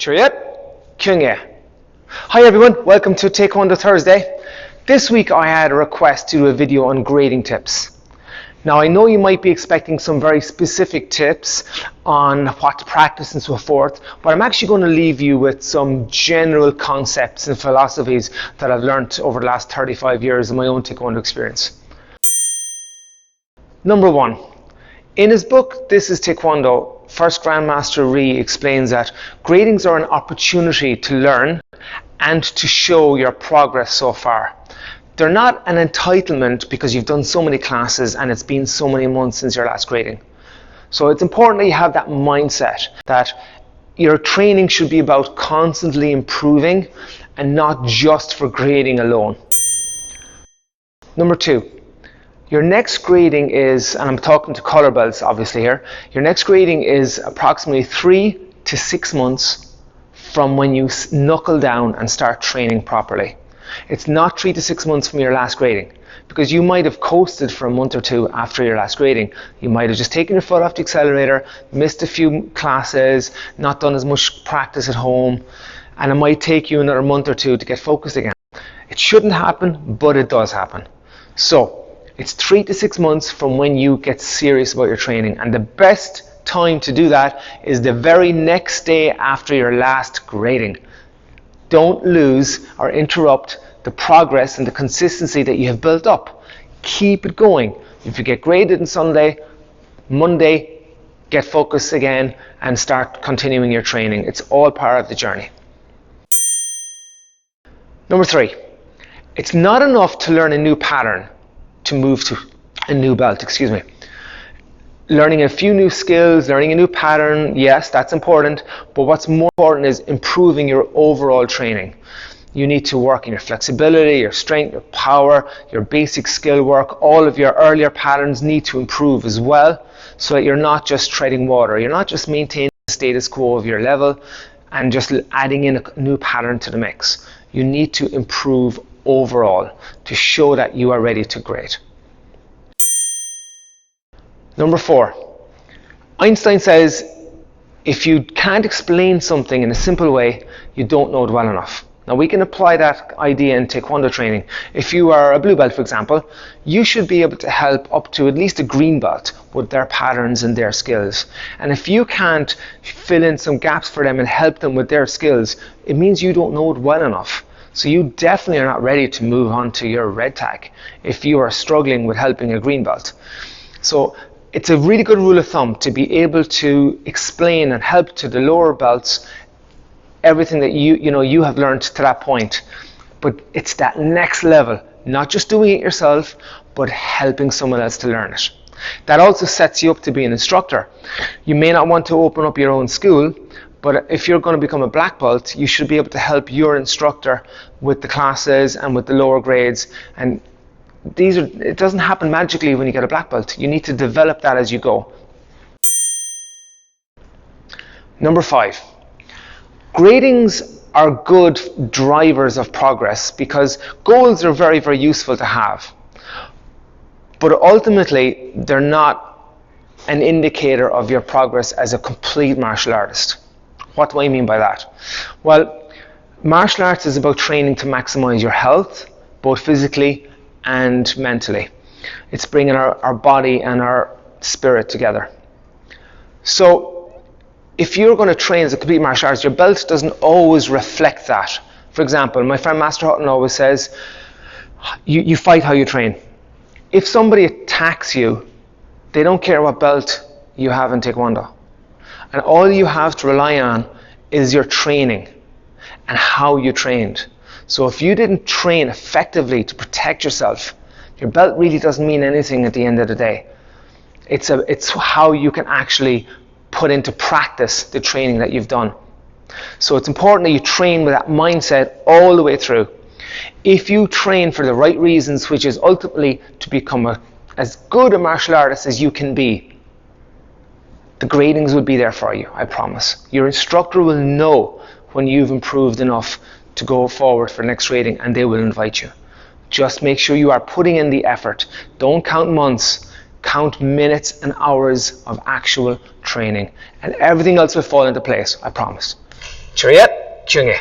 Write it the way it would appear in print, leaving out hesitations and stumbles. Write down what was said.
Cheerio, Kyungye. Hi everyone, welcome to Taekwon-Do Thursday. This week I had a request to do a video on grading tips. Now I know you might be expecting some very specific tips on what to practice and so forth, but I'm actually going to leave you with some general concepts and philosophies that I've learned over the last 35 years of my own Taekwondo experience. Number one, in his book, This is Taekwondo, First Grandmaster Rhee explains that gradings are an opportunity to learn and to show your progress so far. They're not an entitlement because you've done so many classes and it's been so many months since your last grading. So it's important that you have that mindset that your training should be about constantly improving and not just for grading alone. Number two, your next grading is, and I'm talking to color belts obviously here, your next grading is approximately 3 to 6 months from when you knuckle down and start training properly. It's not 3 to 6 months from your last grading, because you might have coasted for a month or two after your last grading. You might have just taken your foot off the accelerator, missed a few classes, not done as much practice at home, and it might take you another month or two to get focused again. It shouldn't happen, but it does happen. So it's 3 to 6 months from when you get serious about your training, and the best time to do that is the very next day after your last grading. Don't lose or interrupt the progress and the consistency that you have built up. Keep it going. If you get graded on Sunday, Monday, get focused again and start continuing your training. It's all part of the journey. Number three, it's not enough to learn a new pattern to move to a new belt, Learning a few new skills, learning a new pattern, yes, that's important, but what's more important is improving your overall training. You need to work on your flexibility, your strength, your power, your basic skill work. All of your earlier patterns need to improve as well, so that you're not just treading water. You're not just maintaining the status quo of your level and just adding in a new pattern to the mix. You need to improve overall to show that you are ready to grade. Number four, Einstein says if you can't explain something in a simple way, you don't know it well enough. Now we can apply that idea in Taekwondo training. If you are a blue belt, for example, you should be able to help up to at least a green belt with their patterns and their skills. And if you can't fill in some gaps for them and help them with their skills, it means you don't know it well enough. So you definitely are not ready to move on to your red tag if you are struggling with helping a green belt. So it's a really good rule of thumb to be able to explain and help to the lower belts everything that you have learned to that point. But it's that next level, not just doing it yourself, but helping someone else to learn it. That also sets you up to be an instructor. You may not want to open up your own school, but if you're going to become a black belt, you should be able to help your instructor with the classes and with the lower grades. And it doesn't happen magically when you get a black belt. You need to develop that as you go. Number five, gradings are good drivers of progress because goals are very, very useful to have. But ultimately, they're not an indicator of your progress as a complete martial artist. What do I mean by that? Well, martial arts is about training to maximize your health, both physically and mentally. It's bringing our body and our spirit together. So if you're going to train as a complete martial artist, your belt doesn't always reflect that. For example, my friend Master Hutton always says, you fight how you train. If somebody attacks you, they don't care what belt you have in Taekwondo. And all you have to rely on is your training and how you trained. So if you didn't train effectively to protect yourself, your belt really doesn't mean anything at the end of the day. It's how you can actually put into practice the training that you've done. So it's important that you train with that mindset all the way through. If you train for the right reasons, which is ultimately to become as good a martial artist as you can be, the gradings will be there for you, I promise. Your instructor will know when you've improved enough to go forward for the next grading, and they will invite you. Just make sure you are putting in the effort. Don't count months, count minutes and hours of actual training, and everything else will fall into place, I promise. Cheerio, chunge.